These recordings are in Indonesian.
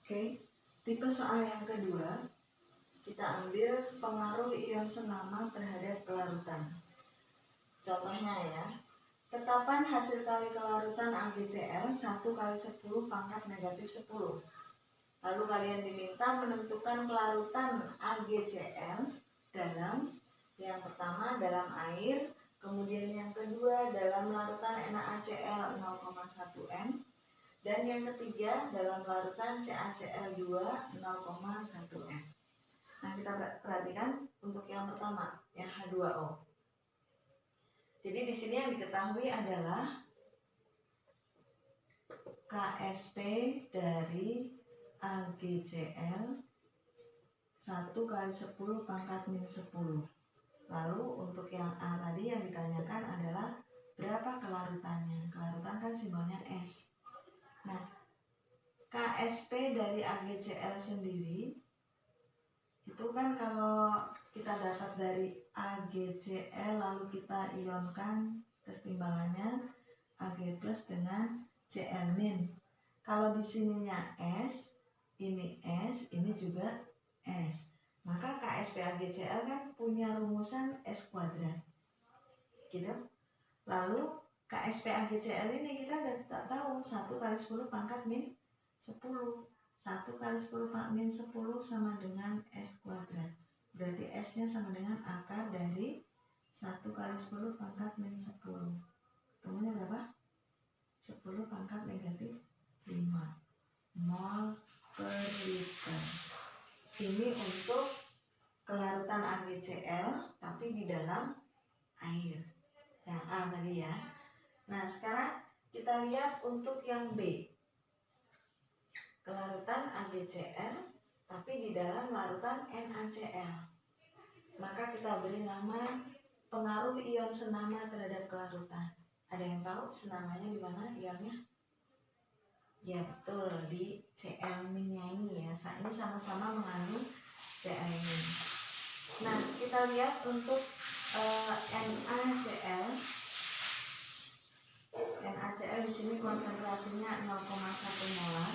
Oke, tipe soal yang kedua, kita ambil pengaruh ion senama terhadap kelarutan. Contohnya ya, tetapan hasil kali kelarutan AgCl 1 kali 10 pangkat negatif 10. Lalu kalian diminta menentukan kelarutan AgCl dalam, yang pertama dalam air, kemudian yang kedua dalam larutan NaCl 0,1 m, dan yang ketiga dalam larutan CaCl2 0,1 m. Nah, kita perhatikan untuk yang pertama, yang H2O. Jadi di sini yang diketahui adalah KSP dari AgCl 1 kali 10 pangkat min 10. Lalu untuk yang A tadi yang ditanyakan adalah berapa kelarutannya. Kelarutan kan simbolnya S. Nah, KSP dari AgCl sendiri itu kan kalau kita dapat dari AgCl lalu kita ionkan kesetimbangannya Ag plus dengan Cl min. Kalau di sininya S, ini S, ini juga S. Maka KSP AgCl kan punya rumusan S kuadrat. Gitu. Lalu KSP AgCl ini kita udah tak tahu 1 kali 10 pangkat min 10. 1 kali 10 pangkat min 10 sama dengan S kuadrat. Berarti S-nya sama dengan akar dari 1 kali 10 pangkat min 10. Ketemunya berapa? 10 pangkat negatif 5 mol per liter. Ini untuk kelarutan AgCl tapi di dalam air. Yang A tadi ya. Nah, sekarang kita lihat untuk yang B. Kelarutan AgCl tapi di dalam larutan NaCl. Maka kita beri nama pengaruh ion senama terhadap kelarutan. Ada yang tahu senamanya di mana ionnya? Ya betul, di Cl min-nya ini ya. Ini sama-sama mengandung Cl min. Nah, kita lihat untuk NaCl. NaCl di sini konsentrasinya 0,1 molar.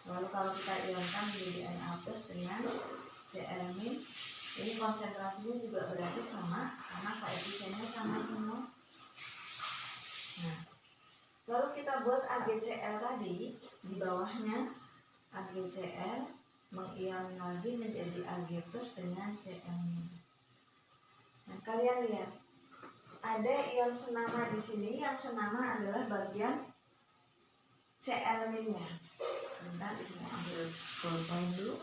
Lalu kalau kita ionkan menjadi Na plus dengan Cl min, ini konsentrasinya juga berarti sama karena koefisiennya sama semua. Nah, lalu kita buat AgCl tadi di bawahnya AgCl mengion lagi menjadi Ag plus dengan Cl min. Nah, kalian lihat ada ion senama di sini, yang senama adalah bagian Cl min-nya. Sebentar, kita ambil ballpoint dulu.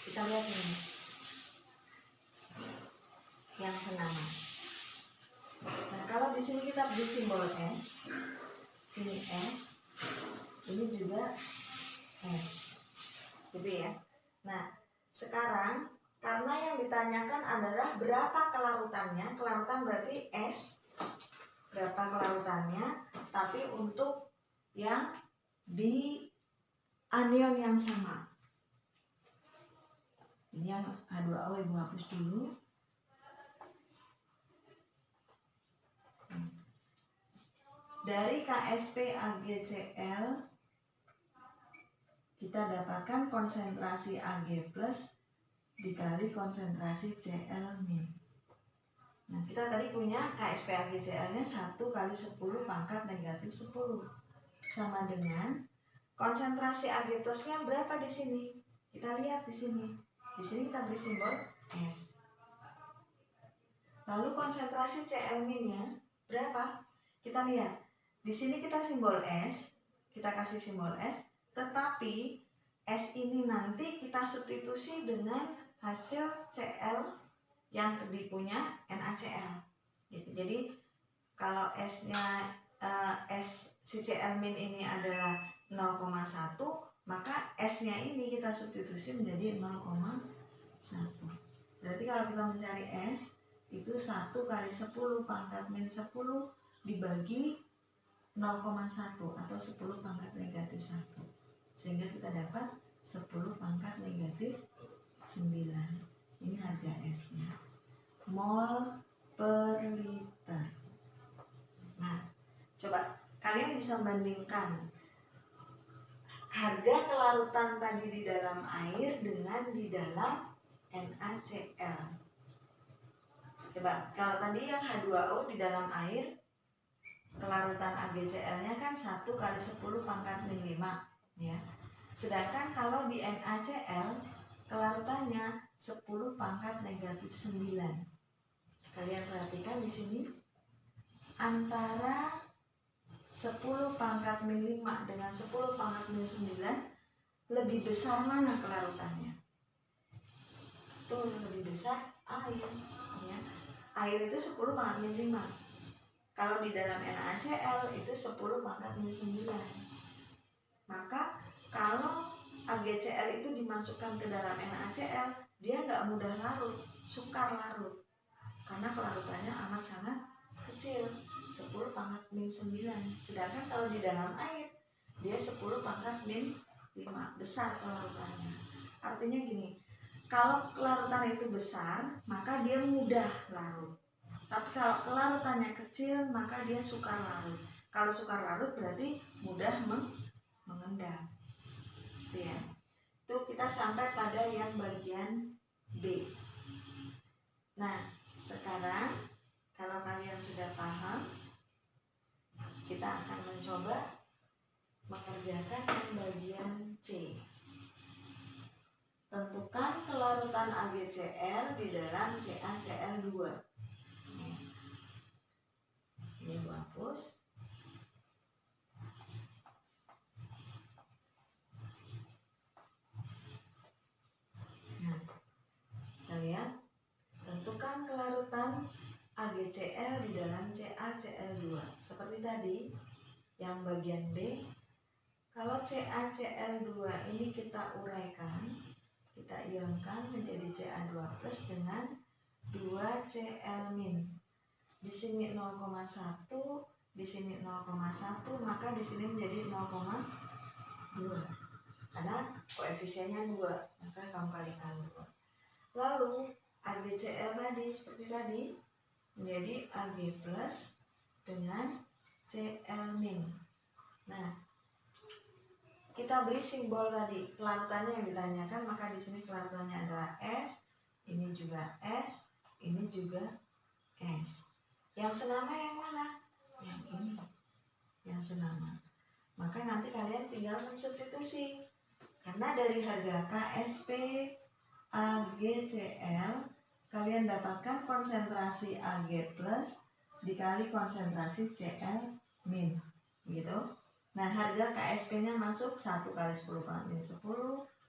Kita lihat ini, yang senama. Nah, kalau di sini kita beri simbol S, ini S, ini juga S, gitu ya. Nah, sekarang karena yang ditanyakan adalah berapa kelarutannya, kelarutan berarti S, berapa kelarutannya, tapi untuk yang di anion yang sama. Ini yang H2O ibu hapus dulu. Dari KSP AgCl kita dapatkan konsentrasi Ag plus dikali konsentrasi Cl min. Nah, kita tadi punya KSP AgCl-nya 1 kali 10 pangkat negatif 10 sama dengan konsentrasi Ag plus-nya berapa di sini? Kita lihat di sini. Di sini kita beri simbol S. Lalu konsentrasi Cl min-nya berapa? Kita lihat. Di sini kita simbol S, kita kasih simbol S, tetapi S ini nanti kita substitusi dengan hasil Cl yang dipunya NaCl. Gitu. Jadi kalau S-nya S si Cl min ini adalah 0,1, maka S-nya ini kita substitusi menjadi 0,1. Berarti kalau kita mencari S, itu 1 kali 10 pangkat min 10 dibagi 0,1 atau 10 pangkat negatif 1. Sehingga kita dapat 10 pangkat negatif 9. Ini harga S-nya. Mol per liter. Nah, coba kalian bisa bandingkan harga kelarutan tadi di dalam air dengan di dalam NaCl. Coba, kalau tadi yang H2O di dalam air, kelarutan AgCl-nya kan 1 kali 10 pangkat min 5, ya. Sedangkan kalau di NaCl, kelarutannya 10 pangkat negatif 9. Kalian perhatikan di sini, antara 10 pangkat min 5 dengan 10 pangkat min 9, lebih besar mana kelarutannya? Itu lebih besar air, ya. Air itu 10 pangkat min 5. Kalau di dalam NaCl itu 10 pangkat min 9. Maka kalau AgCl itu dimasukkan ke dalam NaCl, dia nggak mudah larut, sukar larut, karena kelarutannya amat sangat kecil, 10 pangkat min 9. Sedangkan kalau di dalam air, dia 10 pangkat min 5, besar kelarutannya. Artinya gini, kalau kelarutan itu besar, maka dia mudah larut. Tapi kalau kelarutannya kecil, maka dia sukar larut. Kalau sukar larut berarti mudah mengendap. Ya. Itu kita sampai pada yang bagian B. Nah, sekarang kalau kalian sudah paham, kita akan mencoba mengerjakan yang bagian C. Tentukan kelarutan AgCl di dalam CaCl2. Ini gua hapus. Nah, kita lihat, tentukan kelarutan AgCl di dalam CaCl2. Seperti tadi, yang bagian B, kalau CaCl2 ini kita uraikan, kita ionkan menjadi Ca2+ dengan 2Cl-. Di sini 0,1, di sini 0,1, maka di sini menjadi 0,2. Karena koefisiennya 2, maka kamu kalikan 2. Lalu AgCl tadi seperti tadi menjadi Ag+ dengan Cl-. Nah, kita beri simbol tadi kelarutannya yang ditanyakan, maka di sini kelarutannya adalah S, ini juga S, ini juga S. Yang senama yang mana? Yang ini, yang senama. Maka nanti kalian tinggal mensubstitusi, karena dari harga KSP AgCl kalian dapatkan konsentrasi Ag+ dikali konsentrasi Cl-, gitu. Nah, harga KSP-nya masuk 1 kali 10 pangkat min 10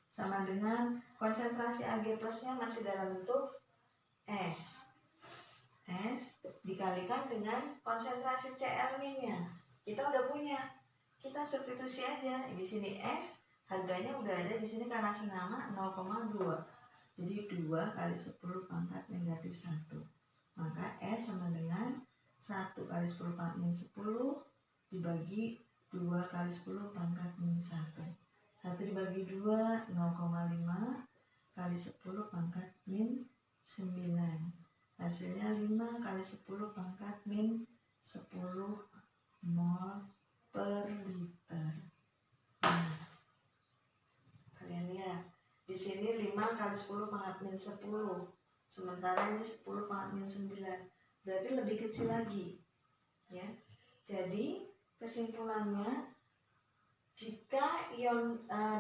sama dengan konsentrasi Ag+-nya masih dalam bentuk S. S dikalikan dengan konsentrasi Cl-nya. Kita udah punya. Kita substitusi aja. Di sini S harganya udah ada di sini karena senama 0,2. Jadi 2 kali 10 pangkat negatif 1. Maka S sama dengan 1 kali 10 pangkat min 10 dibagi 2 kali 10 pangkat min 1. 1 dibagi 2, 0,5 kali 10 pangkat min 9. Hasilnya 5 kali 10 pangkat min 10 mol per liter. Nah, kalian lihat, di sini 5 kali 10 pangkat min 10. Sementara ini 10 pangkat min 9. Berarti lebih kecil lagi. Ya. Jadi kesimpulannya, jika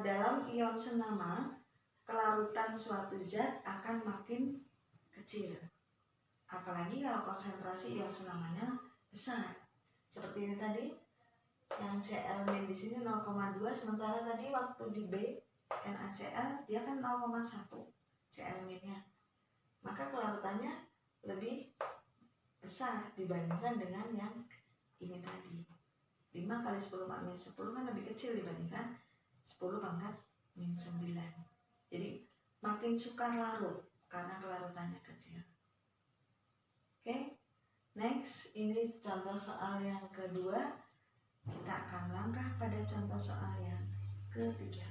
dalam ion senama, kelarutan suatu zat akan makin kecil. Apalagi kalau konsentrasi ion senamanya besar. Seperti ini tadi, yang Cl- di sini 0,2, sementara tadi waktu di B NaCl dia kan 0,1 Cl-nya. Maka kelarutannya lebih besar dibandingkan dengan yang ini tadi. 5 kali 10 pangkat min 10 kan lebih kecil dibandingkan 10 pangkat min 9. Jadi makin sukar larut karena kelarutannya kecil. Oke, next, ini contoh soal yang kedua. Kita akan langkah pada contoh soal yang ketiga.